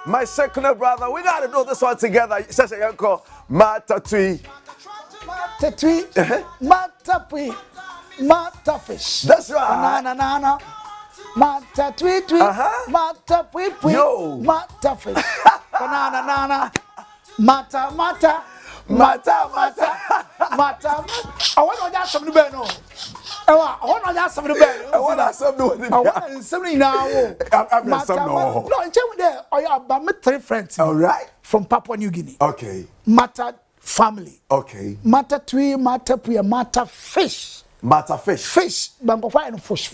My second brother, we gotta do this one together. Shasha Yanko, Matatui. Matatui, Matapui, Matafish. That's right. Na. Matatui, Matapui, Matafish. Banana, Mata. I want to ask some no. I want to ask some I want to some now. I'm some no. No, tell me there. I have about 3 friends. All right. From Papua New Guinea. Okay. Mata family. Okay. Mata tree, mata puya, mata fish. Mata fish. Fish. Bangofa and fish.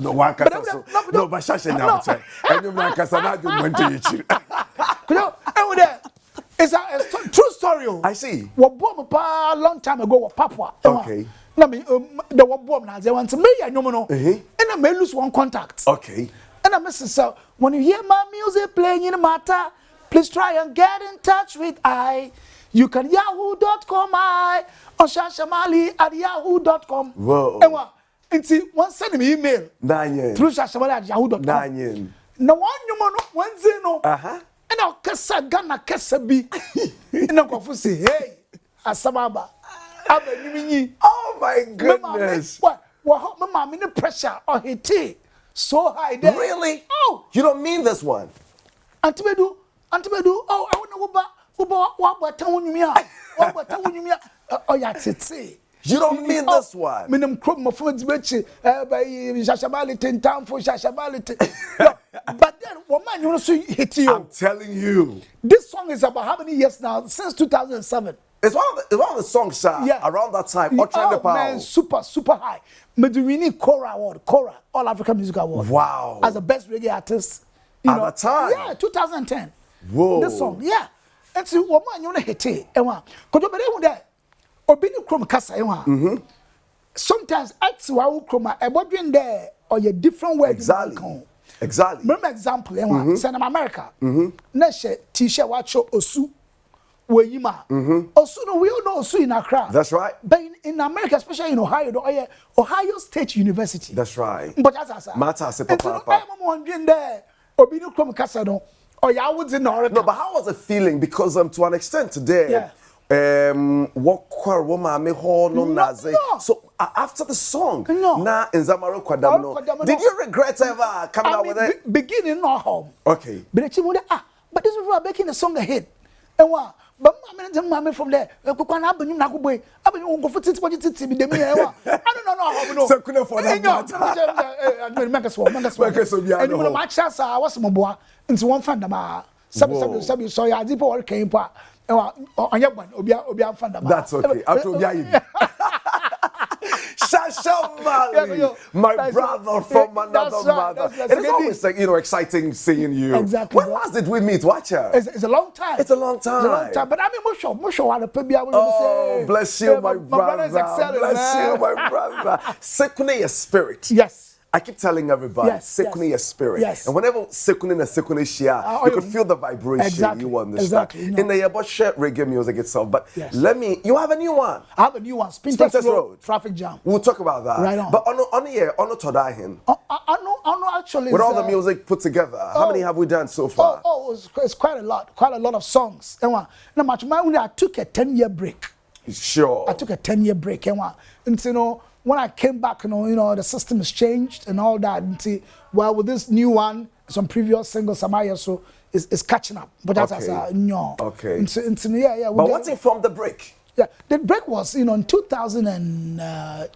No, one can also. No, but Shasha now. And you man can say that you went to each. You know, it's a true story. I see. What born a long time ago, Papua. Okay. No, the one born now. They want to me, I know, and I may lose one contact. Okay. And I miss so when you hear my music playing in the matter, please try and get in touch with I. You can yahoo.com or Shasha Marley at yahoo.com. Whoa. And see, one send me email through Shasha Marley at yahoo.com. No one you one zero. And I'll kessa Ghana kessa be. And I'll go say, hey, Asababa. Oh my goodness. What my mini pressure or hit so high there. Really? Oh, you don't mean this one. Antibedu. Oh, I want to go back. What town you oh, yeah, you don't mean this one. Minimum crop my food's bitchy by Shasha Marley in town for Shasha Marley. But then, woman, you want to hit you. I'm telling you. This song is about how many years now? Since 2007. It's one of the songs around that time. Man, super high. Medellin Cora Award, All African Music Award. Wow. As the best reggae artist. At the time? Yeah, 2010. Whoa. This song, yeah. And so, woman, you want to hit it. Could you believe that? Obini Chrome Casa, sometimes acts while Chroma, a bodging there, or a different way. Exactly. Remember example, Send America. Neshe, T-shirt, watch Osu. Osu, no, we all know Osu in Accra. That's right. But in America, especially in Ohio, Ohio State University. That's right. But that's Mata se papa. I'm wondering there, Obini Chrome Casa, no, or ya would in Oregon. No, but how was it feeling? Because to an extent today. Yeah. What woman me no naze. So after the song, na in Zamaro Kwadamno, did you regret ever coming out with it? Beginning not home. Okay. But this is making the song a hit. And what? But mommy from there, I don't know. So couldn't for that. And you know my chance I was my boy into one fan Sabi so ya deep or came pa. That's okay. Shasha Marley, my brother from another mother. It's always like, exciting seeing you. Exactly. When last did we meet? Watch out. It's a long time. It's a long time. But I mean, oh, bless you, my brother. Bless you, my brother. Sekune your spirit. Yes. I keep telling everybody, sekune your spirit. Yes. And whenever sekune share, you can feel the vibration. You understand. In the about share reggae music itself. But you have a new one. I have a new one. Spinters Road. Traffic jam. We'll talk about that. Right on. But on the air, on the Todahin. I know actually. With all the music put together, how many have we done so far? It's quite a lot of songs. I took a 10-year break. Sure. I took a 10-year break. And when I came back, the system has changed and all that. And with this new one, some previous singles, Samaya, so it's catching up. But that's no. Okay. But what's it from the break? Yeah, the break was, in 2009,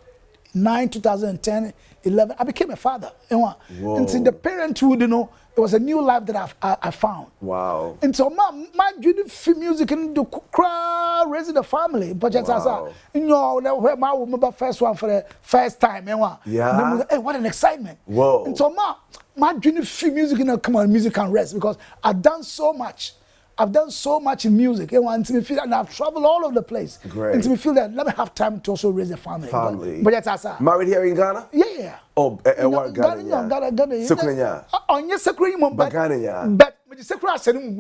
2010, 11. I became a father. And the parenthood, it was a new life that I found. Wow. And so my music and the crowd raising the family. But just as where my woman first one for the first time. Yeah. Hey, what an excitement. Whoa. And so my music come on, music can rest because I've done so much. I've done so much in music, and me feel that, and I've traveled all over the place. Great. And to me feel that, let me have time to also raise a family. But that's married here in Ghana? Yeah. Oh, Ghana. Sukrenya. On your Sukrenya, but Ghana. But with the Sukrenya.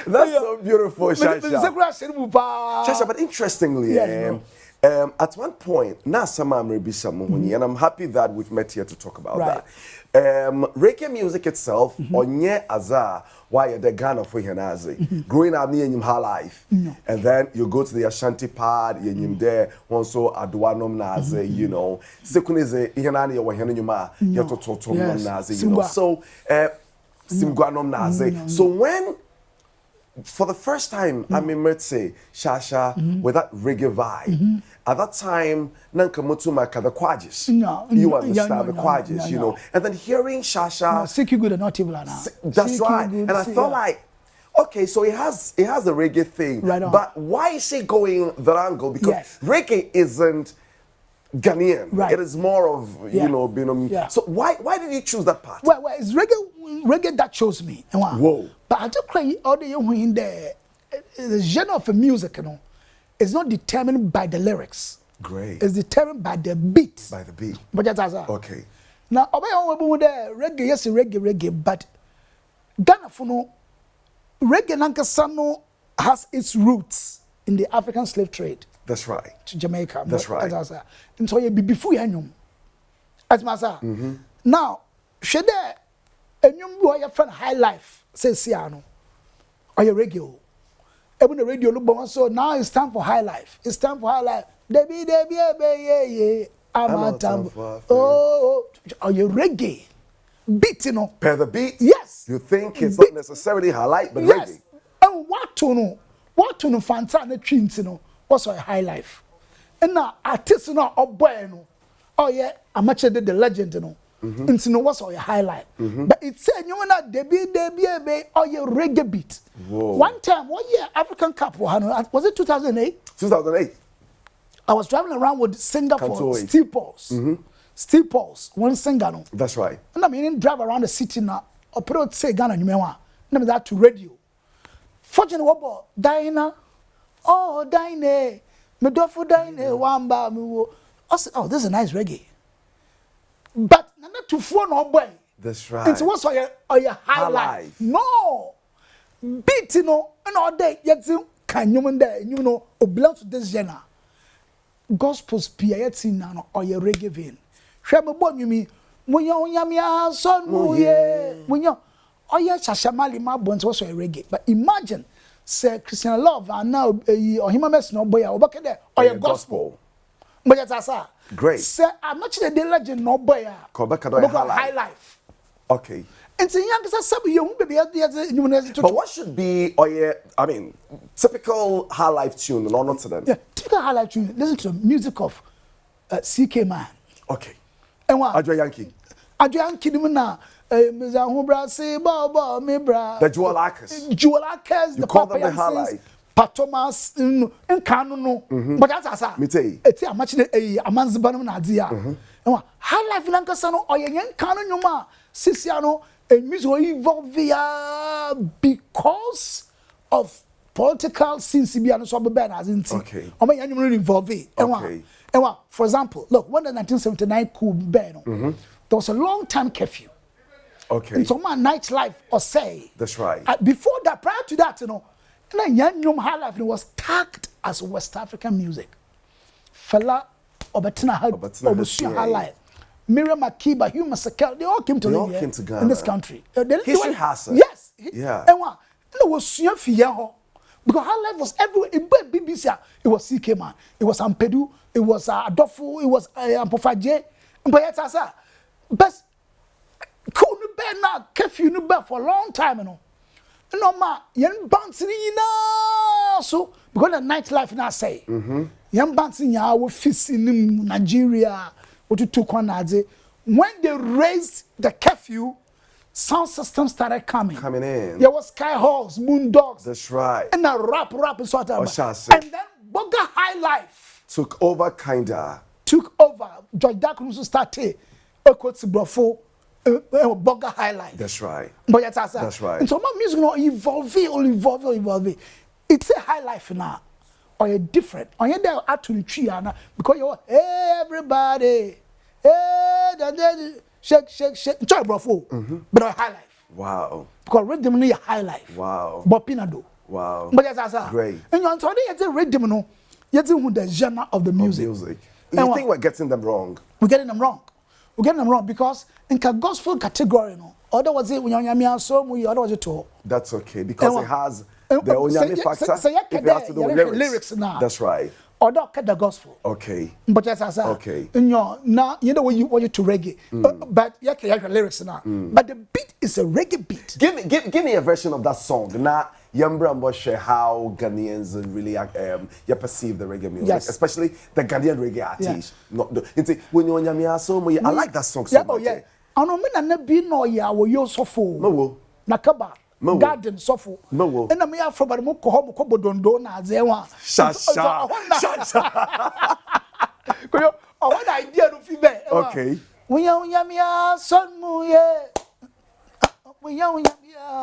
That's so beautiful, Shasha. Shasha, but interestingly, At one point, na sama amrebisa mohuni, and I'm happy that we've met here to talk about Right. that. Reggae music itself, onye aza, why the Ghana for Hanazi. Growing up near him her life. And then you go to the Ashanti part, you there, also Adwanom Naze, you know. Sekunize, Ihanani or Henuma, Yatototom Naze, you know. So, Simguanom Naze. So when for the first time, I mean, let's say, Shasha, with that reggae vibe. At that time, Nankamutuma the Quadges. You understand the Quadges, you know. And then hearing Shasha. Sick you good and not evil. That's right. And I felt like, okay, so it has a reggae thing. Right on. But why is it going that angle? Because reggae isn't Ghanaian. Right. It is more of, you know, being. So why did you choose that part? Well, it's reggae that chose me. Whoa. But I don't cry all the young in the genre of music, you know, is not determined by the lyrics. Great. It's determined by the beat. By the beat. But that's okay. Now, reggae, yes, reggae, but Ghana for no reggae Nankasano has its roots in the African slave trade. That's right. To Jamaica. That's right. And so you be before you as masa. Now, should there a new boy your friend high life says Siano or your radio. Even the radio look so now it's time for high life. It's time for high life. Debbie, I'm a time. Oh, or your reggae. Beat, you know. Per the beat? Yes. You think it's not necessarily highlight, but reggae. And what to know Fantana Twins, you know, what's our high life? And now, artists, you know, or boy, no. Oh, yeah, I'm actually the legend, you know. And so, what's our highlight? But it said, you know, that Debbie, or your reggae beat. Whoa. One time, 1 year, African Cup, was it 2008? 2008. I was driving around with singer for Steel Pulse. Steel Pulse, one singer. No. That's right. And I mean, drive around the city now. I put out say Ghana, you may want. That to radio. Fortunately, what about Diana? Oh, Diana. Me do for Diana. Wamba. Oh, this is a nice reggae. But not to phone no boy. That's right. It's what's your high life. No. Beat, you know, and all day, yet can you know, belong to this genre. Gospel's P.I.T. now or your reggae vein. Shame born you me when you son when you oh yeah Shasha Marley my bones was a reggae. But imagine say Christian love and now or him mess no boy or back there or your gospel. But that's great. Say I'm not the legend no boy. High life. Okay. And so young but what should be I mean typical high life tune or not to them? Yeah, typical high life tune. Listen to the music of CK Man. Okay. And what? Adjo Yankee. The Jewel Arcus. The call them the high life. Patomas and Kano. But that's us. Me tell you. It's a much a man's banner Nadia. And what? High life Lankasano or young Kano Numa, Siciano. And music will evolve because of political scenes to be an as in okay. I mean, you involve it. Okay. And what, for example, look, when the 1979 coup ban, there was a long time curfew. Okay. And so my nightlife or say. That's right. Before that, prior to that, you know, and then young high life was tagged as West African music. Fela Obatina had Obusia high life. Miriam Makeba, Hugh Masekela, they all came to live here in this country. History has it. Yes. Yeah. And what? It was Fiyaho. Because her life was everywhere. In BBC, it was CK Man. It was Ampedu. It was Adolfo. It was Ampofaje. But couldn't bear now. Curfew no bear for a long time, you know. No ma, young bouncing so because the nightlife now say. Young bouncing ya will fist in Nigeria. What you took one when they raised the curfew, sound system started coming in. There was Skyhawks, Moondogs. That's right. And a rap and sort of. And then Boga High Life took over kinda. George Dakunusu started Ekoti Brofo Boga High Life. That's right. But that's right. And so my music will evolve. It's a high life now. Or you're different. Or you're there at the tree because you're everybody. Shake. Try brofo. But a high life. Wow. Because rhythm is high life. Wow. But pinado. Wow. But that's great. And you're on it's a rhythm no. You think the genre of the music. You think we're getting them wrong? We're getting them wrong. We're getting them wrong because in the gospel category, no, other was it when you're so much, other was it too. That's okay because it has the onyame factor. If it has to do with lyrics now. That's right. Or don't cut the gospel. Okay. But that's as okay. In your now, you know when you want you to reggae, but you can lyrics now. But the beat is a reggae beat. Give me a version of that song. Now, Yambra share how Ghanaians really you perceive the reggae music, yes. especially the Ghanaian reggae artists. Yeah. Not the when you I like that song so yeah, much. Oh yeah. I know me na be no ya wo yo sofo. No. Nakaba. Garden sofo. No. And me afro ba mo ko ho mo ko bodondo na ze wa. Shasha. Ko yo o what idea no fi be. Okay. When ya me son mu ye. When ya me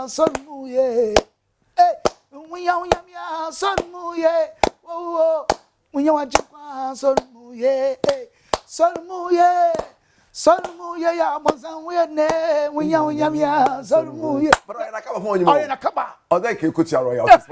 son mu ye. Hey, when you me son mu ye, oh, when you want to son mu ye, son mu ye, ya monsan we ne, when you me son mu ye. But I come upon you. Oh, na kaba. Oh, they can cut your royalties.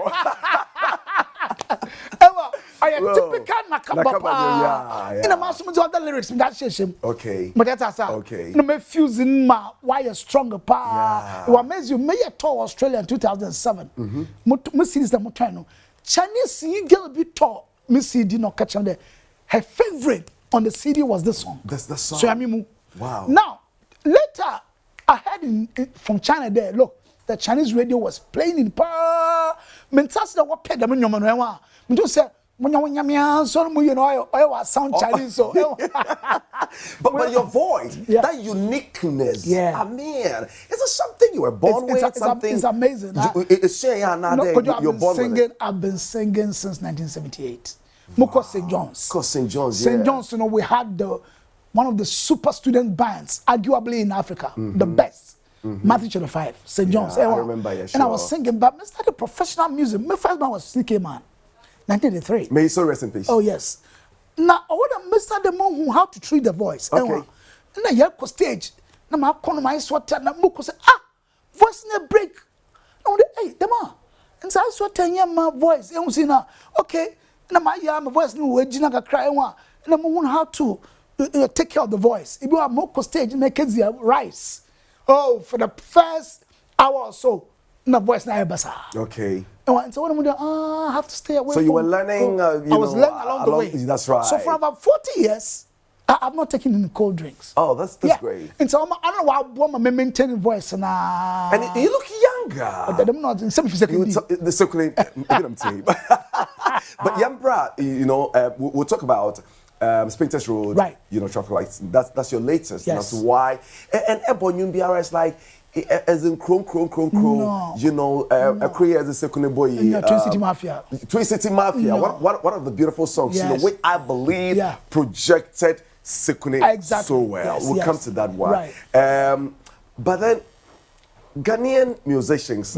I am typical nakaba. In a mass of the lyrics, that shame. Okay. But that's okay. No, me fusing ma why a stronger pa. What makes you may a tour Australia in 2007. Miss is the Motano. Chinese singing girl be taught. Miss CD no catch on there. Her favorite on the CD was this song. That's the song. So I mean, wow. Now later I heard from China there. Look, the Chinese radio was playing in pa. Mentas that what pay them in your man. Me just say. When you so you know I sound Chinese so but your voice that uniqueness I mean it's something you were born with it's amazing it's you're born singing with it. I've been singing since 1978 Moko St. John's St. John's you know we had one of the super student bands arguably in Africa the best Matthew chapter 5 St. John's I remember and I was singing but I started professional music my first band was CK Man 1983. May you so rest in peace. Oh yes. Now I want to master the man who how to treat the voice. Okay. And then you go stage. Now my corner my sweater. Now Muko say voice in a break. Now hey the man. And so I sweater my voice. You see now. Okay. Now my voice no way jina cry one. And I'm wondering how to take care of the voice. If you are Muko stage make it rise. Oh for the first hour or so. My voice na basa. Okay. And so when I have to stay away. So you were learning. I was learning along the way. That's right. So for about 40 years, I've not taken any cold drinks. Oh, that's great. And so I don't know why I want my maintaining voice and you look younger. I'm not in some second. The second, but Yambra, you know, we'll talk about. Spintex Road, right? You know, traffic lights. That's your latest. Yes. That's why. And Ebon Yumbiara is like. As in chrome, no. You know, a career as a second boy. Twin City Mafia. Twin City Mafia. No. One of the beautiful songs, yes. you know, which I believe projected Sekune so well. Yes, We'll come to that one. Right. But then, Ghanaian musicians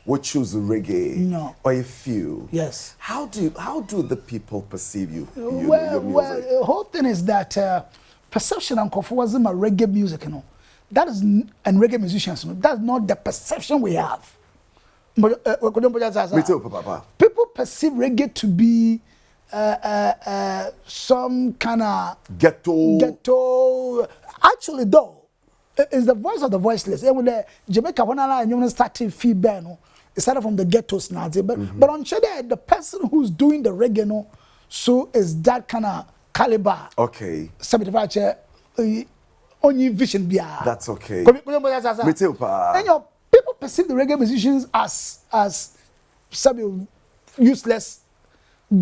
would choose reggae or a few. Yes. How do the people perceive you? Your music? Well, the whole thing is that perception and Kofu wasn't my reggae music, you know. That is, and reggae musicians, that's not the perception we have. But Me too, Papa. People perceive reggae to be some kind of ghetto. Actually, though, it's the voice of the voiceless. And with the Jamaica, when I started feedback, it started from the ghettos now. But on Chede, the person who's doing the reggae, so is that kind of caliber. Okay. 75 only vision bia. That's okay. Me too, pa. And people perceive the reggae musicians as some useless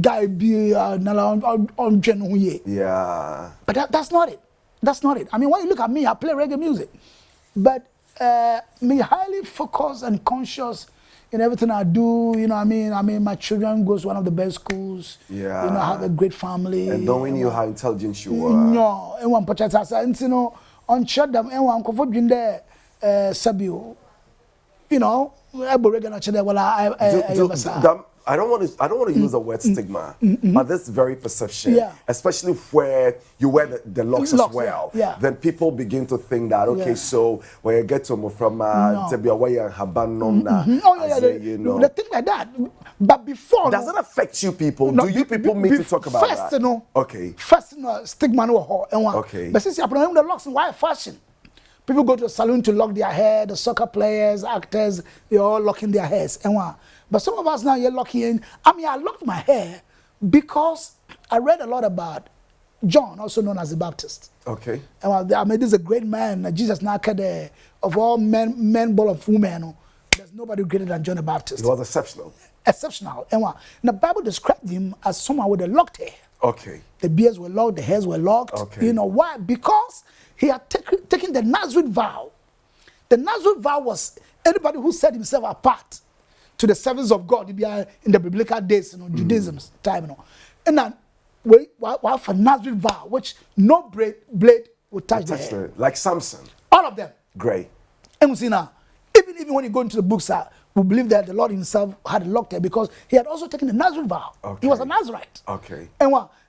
guy be on genuine. Yeah. But that's not it. That's not it. I mean, when you look at me, I play reggae music, but me highly focused and conscious in everything I do. You know, I mean, my children goes to one of the best schools. Yeah. You know, I have a great family. And knowing you how intelligent you are. No, and one pachasa, and you know. On shut them and one comfort in there, Sabio. You know, I I don't want to use the word stigma, but this very perception, especially where you wear the locks as well, then people begin to think that, okay, so when you get to move from to be away and you know, the thing like that. But before, does it affect you people? Do you people meet to talk about first, that? You know, okay. First, you know, stigma no okay. But since you're putting the locks, why fashion? People go to a salon to lock their hair. The soccer players, actors, they're all locking their hairs. But some of us now, you're locking. I mean, I locked my hair because I read a lot about John, also known as the Baptist. Okay. And I mean, this is a great man. Jesus Nakade, of all men, born of women, there's nobody greater than John the Baptist. He was exceptional. Exceptional. And the Bible described him as someone with a locked hair. Okay. The beards were locked, the hairs were locked. Okay. You know why? Because he had taken the Nazareth vow. The Nazareth vow was anybody who set himself apart to the service of God in the biblical days, you know, Judaism's time, you know. And then we have a Nazareth vow, which no blade would touch the hair. Like Samson. All of them. Great. And we see now, even when you go into the books, we believe that the Lord himself had locked her because he had also taken the Nazareth vow. Okay. He was a Nazarite. Okay.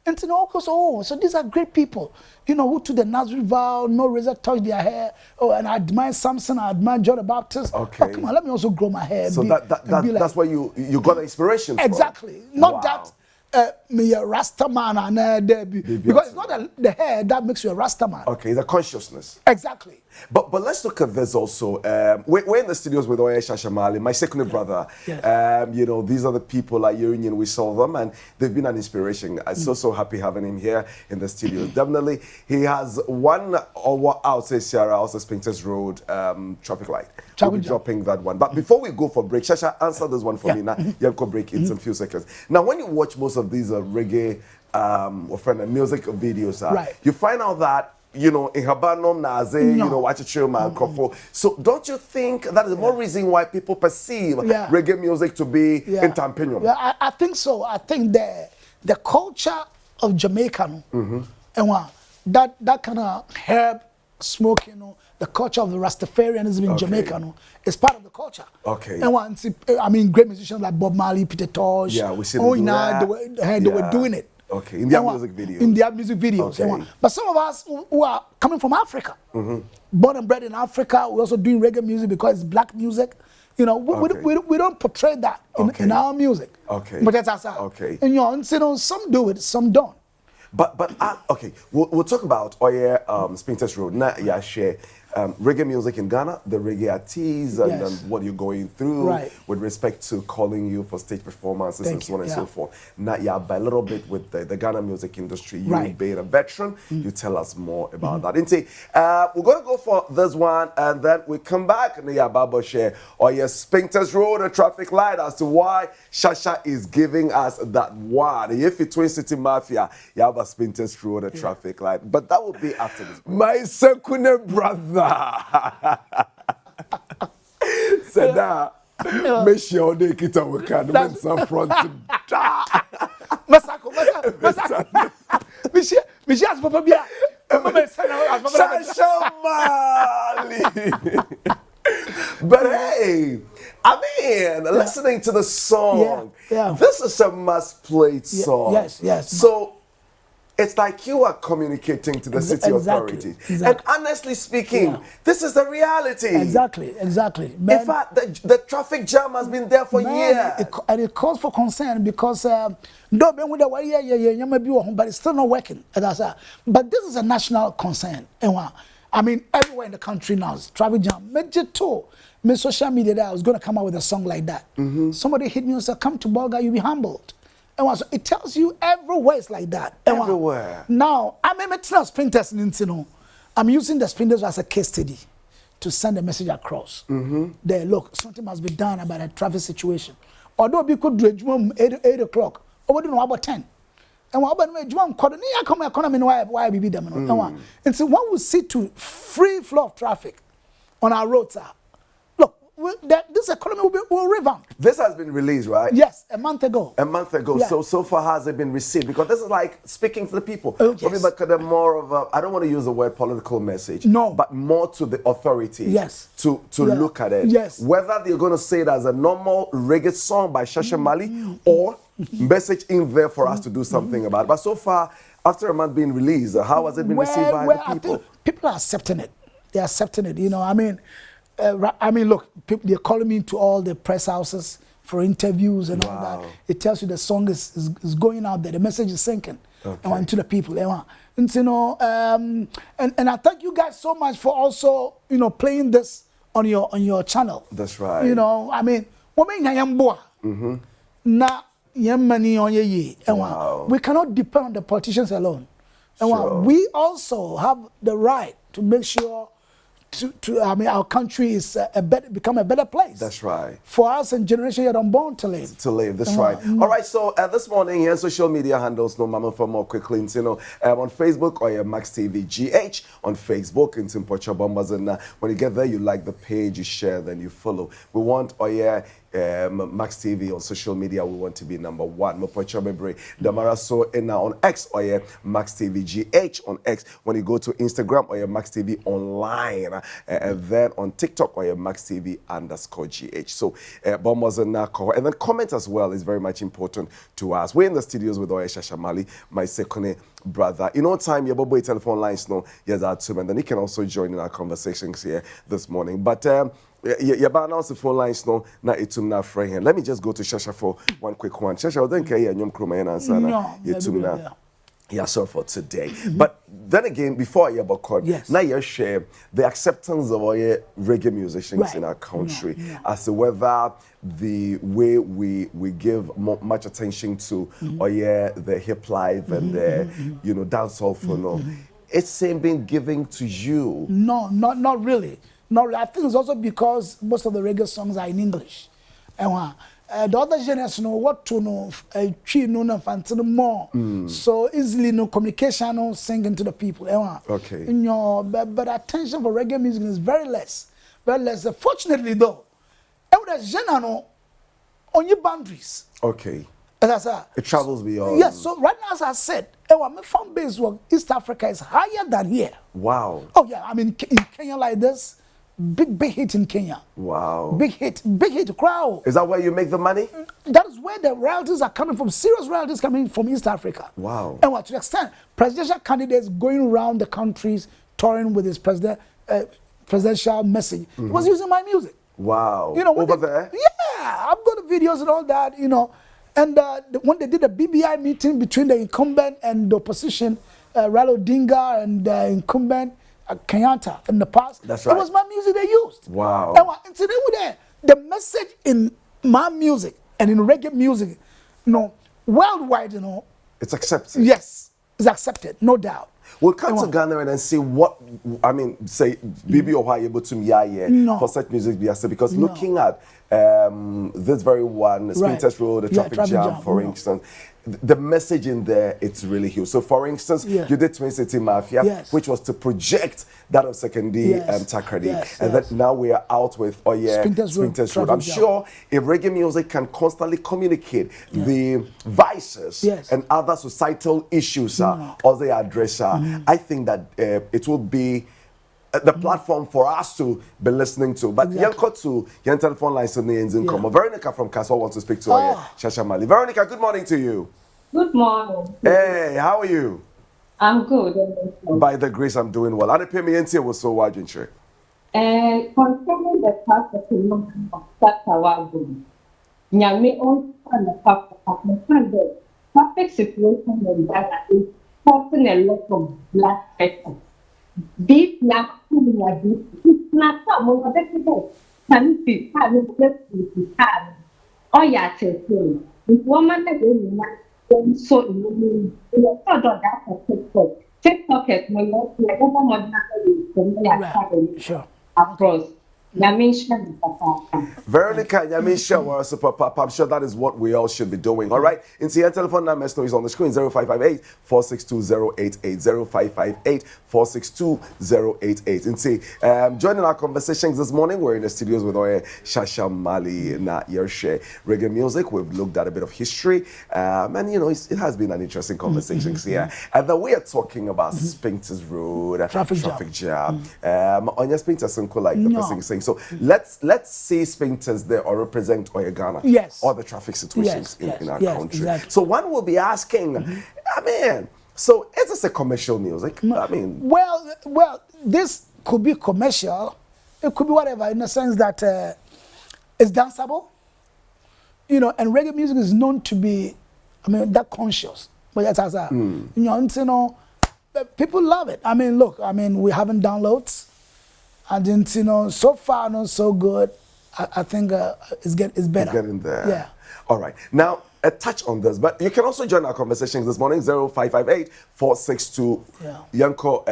And to know, so these are great people, you know, who took the Nazareth vow, no razor touched their hair. Oh, and I admire Samson, I admire John the Baptist. Okay. Oh, come on, let me also grow my hair. So that's where you got the inspiration from. Exactly. Not that me a Rasta man and because it's not the hair that makes you a Rasta man. Okay, the consciousness. Exactly. But let's look at this also. We're in the studios with Shasha Marley, my second brother. Yes. You know, these are the people at Union. We saw them and they've been an inspiration. I'm so happy having him here in the studio. Definitely, he has one outside Sierra, also Spintex Road traffic light. We'll be dropping that one. But before we go for break, Shasha, answer this one for me now. You have to break in some few seconds. Now, when you watch most of these reggae music videos, you find out that, you know, in Habanom Naze, you know, watch a chill man, so don't you think that is more reason why people perceive reggae music to be in Tampinium? Yeah, I think so. I think the culture of Jamaica, and that kind of herb smoke, you know, the culture of the Rastafarianism in Jamaica, is part of the culture. Okay. And I mean, great musicians like Bob Marley, Peter Tosh. Yeah, we see they were doing it. Okay, in their music videos. In their music videos. Okay. But some of us who are coming from Africa, born and bred in Africa, we're also doing reggae music because it's black music. You know, we don't portray that in our music. Okay. But that's outside. Okay. And you know, some do it, some don't. But okay, we'll talk about Spintex Road. Now, share reggae music in Ghana, the reggae artists, and what you're going through with respect to calling you for stage performances and so on and so forth. Now, by a little bit with the Ghana music industry, you being a veteran, you tell us more about that. We're going to go for this one, and then we come back and Baba share Spintex Road, a traffic light, as to why Shasha is giving us that one. If it's Twin City Mafia, you have a Spintex Road, a traffic light. But that will be after this break. My second brother. Sada, make sure they get our can when some front to Masako. Michelle, Papa Bia. Shasha Marley. But hey, I mean, listening to the song, this is a must-play song. Yes. So it's like you are communicating to the city authorities. Exactly. And honestly speaking, this is the reality. Exactly. Man, in fact, the traffic jam has been there for years. And it calls for concern because but it's still not working. But this is a national concern. I mean, everywhere in the country now, traffic jam. Major tour. My social media that I was going to come out with a song like that. Somebody hit me and said, come to Bolga, you'll be humbled. And so it tells you everywhere it's like that. Everywhere. Now, I'm using the sprinters as a case study to send a message across. There, look, something must be done about a traffic situation. Although we could do it 8 o'clock, or we don't know about 10. And what about Juan Cordon? I come why we be them. And so when we see to free flow of traffic on our roads, look, this economy will revamp. This has been released, right? Yes, a month ago. A month ago. Yeah. So far has it been received? Because this is like speaking to the people. Oh, yes. But more of a, I don't want to use the word political message. No. But more to the authorities. Yes. To look at it. Yes. Whether they're going to say it as a normal reggae song by Shasha Marley or message in there for us to do something about it. But so far, after a month being released, how has it been received by the people? I think people are accepting it. They're accepting it. You know, I mean, look, they're calling me to all the press houses for interviews and all that. It tells you the song is going out there. The message is sinking to the people. And you know, and I thank you guys so much for also, you know, playing this on your channel. That's right. You know, I mean, na money on ye. We cannot depend on the politicians alone. Sure. We also have the right to make sure our country is become a better place. That's right. For us and generation yet unborn to live. To live, that's right. All right, so this morning here, social media handles, no mama for more quickly, you know, on Facebook or Max TV GH on Facebook, in Pocha Bombas, and when you get there, you like the page, you share, then you follow. We want Max TV on social media, we want to be number one. Damara so in now on X or Max TV GH on X. When you go to Instagram or Max TV online, and then on TikTok or Max TV _GH. So bombers and then comment as well is very much important to us. We're in the studios with Shasha Marley, my second brother. You know, time your boy telephone lines no yes and then he can also join in our conversations here this morning. But yeah, but announce the phone lines no na itum na friend. Let me just go to Shasha for one quick one. Shasha, I think yeah, nyom kruma and answer na itum na. Yeah, so for today. But then again, before I hear about chord, now you share the acceptance of all reggae musicians in our country as to whether the way we give much attention to the hip life and the dancehall for it's been given to you. No, not really. Not really. I think it's also because most of the reggae songs are in English. The other genres know what to know, more. So easily no communication, no singing to the people. Okay. But attention for reggae music is very less. Very less. Fortunately though, every genre no on your boundaries. Okay. As I said, it travels beyond. Yes, so right now as I said, my fan base work East Africa is higher than here. Wow. Oh yeah, I mean in Kenya like this. Big hit in Kenya. Wow. Big hit crowd. Is that where you make the money? That is where the royalties are coming from. Serious royalties coming from East Africa. Wow. And to the extent, presidential candidates going around the countries touring with his presidential message. He was using my music. Wow. Over there? Yeah, I've got the videos and all that, And when they did the BBI meeting between the incumbent and the opposition, Raila Odinga and the incumbent, Kenyatta in the past. That's right. It was my music they used. Wow. And today with the message in my music and in reggae music, worldwide, it's accepted. Yes, it's accepted, no doubt. We'll come to Ghana and see what, say, Bibi or why able to for such music because looking at this very one, Spin Test Road, the traffic jam, for instance, the message in there, it's really huge. So, for instance, you did Twin City Mafia, which was to project that of Sekondi and Takrady. And then now we are out with, Spin Test Road. I'm sure if reggae music can constantly communicate the vices and other societal issues or they address, I think that it will be the platform for us to be listening to. But to your telephone line income. Veronica from Castle wants to speak to Shasha Marley. Veronica, good morning to you. Good morning. Hey, how are you? I'm good. By the grace, I'm doing well. I didn't pay me into was so wide and sure. Concerning the past of Satawago, Nyame on the perfect situation in Ghana is causing a lot of blood pressure. Deep not someone can be having oh yeah, this woman that so in TikTok is across Veronica, Nyamisha, or Super Papa. I'm sure that is what we all should be doing. All right. In the telephone number is on the screen 0558 462 0558 462 In joining our conversations this morning, we're in the studios with Shasha Marley na Yershe reggae music. We've looked at a bit of history, and you know it has been an interesting conversation here. And then we are talking about Spinks Road, traffic jam. On your Spinks and like the person is saying. So let's see Spinks there or represent Ghana. Yes. All the traffic situations in our country. Exactly. So one will be asking, I mean, so is this a commercial music? I mean, well, this could be commercial. It could be whatever, in the sense that it's danceable. You know, and reggae music is known to be, I mean, that conscious. But that's as you know, people love it. I mean, look, I mean, we haven't downloads, and then, you know, so far not so good. I think it's better. It's getting there. Yeah. All right. Now, a touch on this, but you can also join our conversations this morning, 0558 462. Yanko,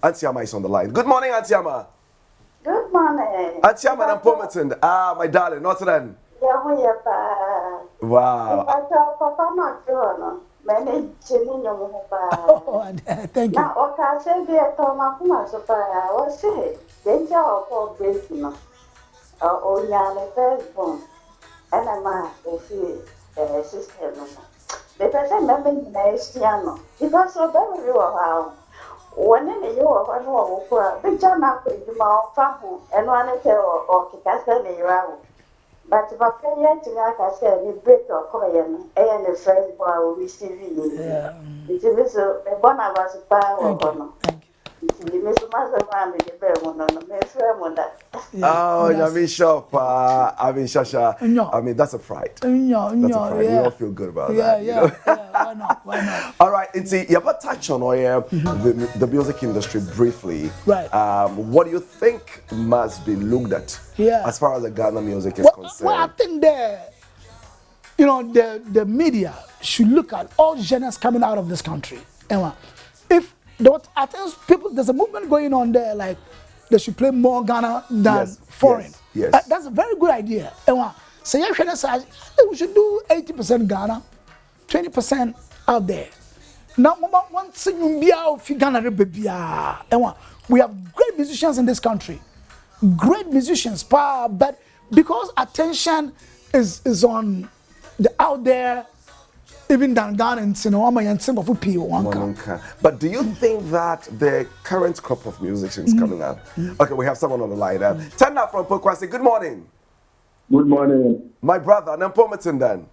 Antiama is on the line. Good morning, Antiama. Good morning. Antiama and Pomerton. My darling, not then. Wow. Oh, thank you. Now, okay, say the Thomas was say, then tell for oh, yeah, firstborn, and a man, sister. The person member next piano, because so very well. One in a year of one more, big John up in the mouth, and one or Kikasa in your but if I pay yet to like I said, you break or Korean, and the first boy will receive you. It is a one of us a power or no. Oh, I mean, Shasha. I mean, that's a pride. That's a pride. We all feel good about that. Yeah. Why not? All right, and see, you ever touch on the music industry briefly? Right. What do you think must be looked at as far as the Ghana music is concerned? Well, I think the media should look at all genres coming out of this country. If I think there's a movement going on there, like they should play more Ghana than foreign. Yes. That's a very good idea. So I think we should do 80% Ghana, 20% out there. Now, we have great musicians in this country, great musicians, but because attention is on the out there. Even than Ghanaians, you know, I'm a simple for people. But do you think that the current crop of musicians coming up? Okay, we have someone on the line. Tanda from Pokwasi. Good morning. Good morning. My brother, Nampometin then.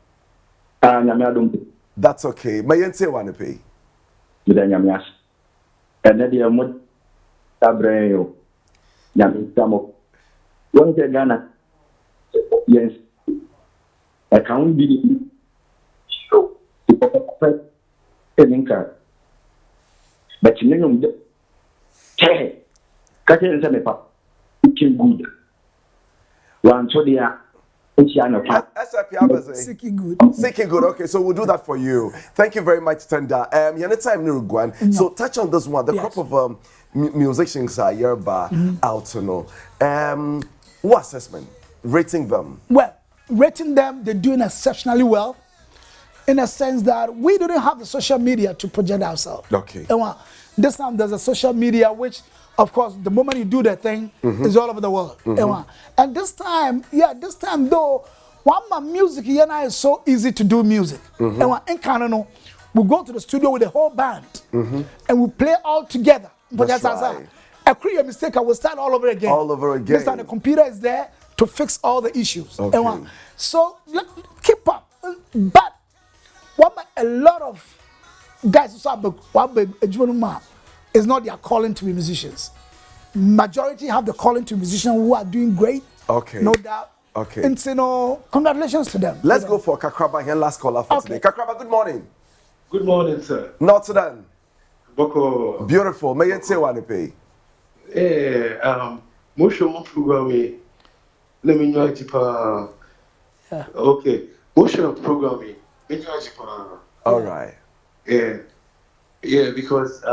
That's okay. My yente want to pay. And then the mod Tabreo Yamistamo. One Ghana. Yes. I can't be show. But you know, hey, Catherine Samepa, it's good. One so they are. Sicky good. Okay, so we'll do that for you. Thank you very much, Tenda. Anytime Nurugwan. So touch on this one. The crop of musicians are hereby out to know. What assessment? Rating them? Well, rating them, they're doing exceptionally well. In a sense that we didn't have the social media to project ourselves. Okay. This time there's a social media which, of course, the moment you do that thing, is all over the world. And this time though, one my music here now is so easy to do music. In Canada, we go to the studio with the whole band and we play all together. But that's right. I create a mistake, I will start all over again. This time the computer is there to fix all the issues. Okay. So keep up. But a lot of guys is not their calling to be musicians. Majority have the calling to musicians who are doing great. Okay. No doubt. Okay. And congratulations to them. Let's go for Kakraba here, last caller for today. Kakraba, good morning. Good morning, sir. Not Sudan. Boko. Beautiful. May you say one pay? Motion programming. Let me know if okay. Motion programming. All right. Yeah, because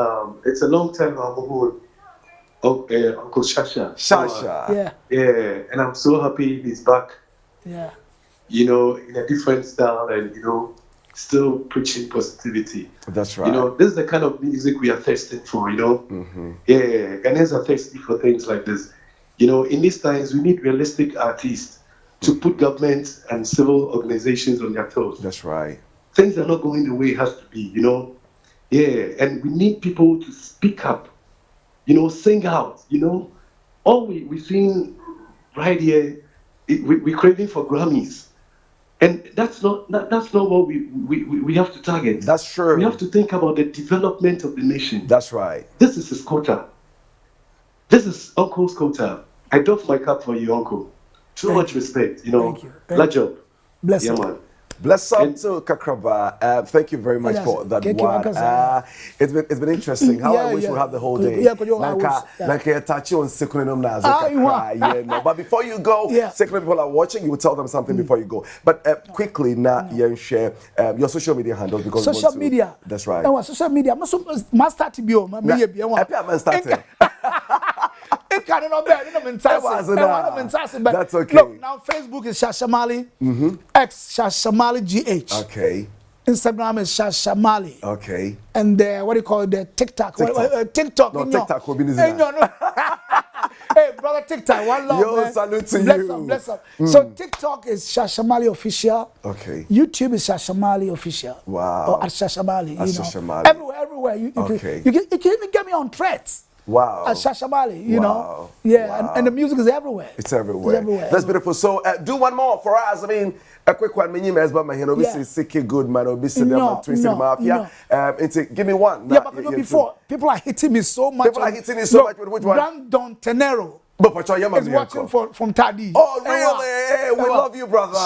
it's a long time ago. Uncle Shasha. Shasha. Yeah. Yeah, and I'm so happy he's back. Yeah. You know, in a different style, and you know, still preaching positivity. That's right. You know, this is the kind of music we are thirsting for. You know, yeah, Ghanaians are thirsty for things like this. You know, in these times, we need realistic artists to put governments and civil organizations on their toes. That's right. Things are not going the way it has to be. You know, yeah, and we need people to speak up. You know, sing out. You know, all we sing right here, we're craving for Grammys. And that's not what we have to target. That's true. We have to think about the development of the nation. That's right. This is his quota. This is Uncle's quota. I doff my cap for you, Uncle. Too much respect, you know. Thank you. Large job. Bless Yeah, you. man. Bless up to Kakraba. Thank you very much for that one. It's been interesting. How I wish we had the whole day. Yeah, but you're touch on Sekunum Naza. But before you go, Sekunum people are watching. You will tell them something before you go. But quickly, now you share your social media handles because social media. That's right. No, social media. Must start to be on. That's okay. Look, now Facebook is Shasha Marley. X Shasha Marley GH. Okay. Instagram is Shasha Marley. Okay. And what do you call it? The TikTok. TikTok. No, TikTok will be this. Hey, brother TikTok, one love. Yo, man. salute to bless you. Up, bless up. So TikTok is Shasha Marley Official. Okay. YouTube is Shasha Marley Official. Wow. Or at Shasha Marley. At you know. Shasha Marley. Everywhere. You Okay. can even get me on Threads. Wow. At Shasha Marley, you know. Wow. Yeah, Wow. and the music is everywhere. It's everywhere. That's beautiful. So do one more for us. I mean, a quick one. Many members, but my hand, obviously, Sicky Goodman, obviously, Twisted Mafia. Give me one. Yeah, but before, people are hitting me so much. People are hitting you so much with which one? Brandon Tenero is watching from Tadi. Oh, really? Hey, we love you, brother.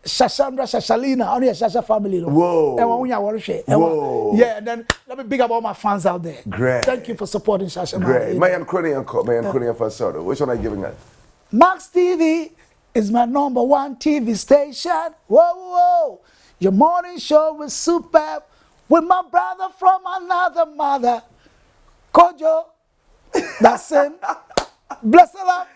Shashandra, Shashalina, only a Shasha family. Whoa. Whoa. Yeah, and then let me big up all my fans out there. Great. Thank you for supporting Shasha Great. Marley. Mayan Cronian for soda. Which one are you giving us? Max TV is my #1 TV station. Whoa. Your morning show is superb with my brother from another mother. Kojo. That's him. Bless Allah.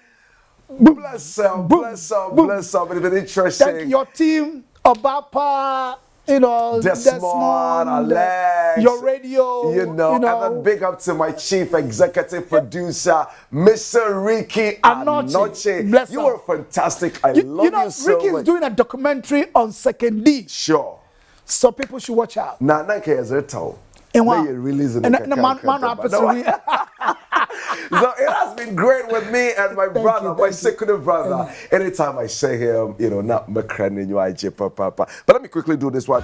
Bless up. It's been interesting. Thank your team, Obapa, you know, Desmond, Alex, your radio, you know, and then big up to my chief executive producer, Mr. Ricky Anoche. Bless you were fantastic. I love you so much. Ricky is doing a documentary on Second D. Sure. So people should watch out. Nah, And you're releasing it. So it has been great with me and my brother, my second brother. Anytime I say him, you know, not McCranny, you papa. But let me quickly do this one.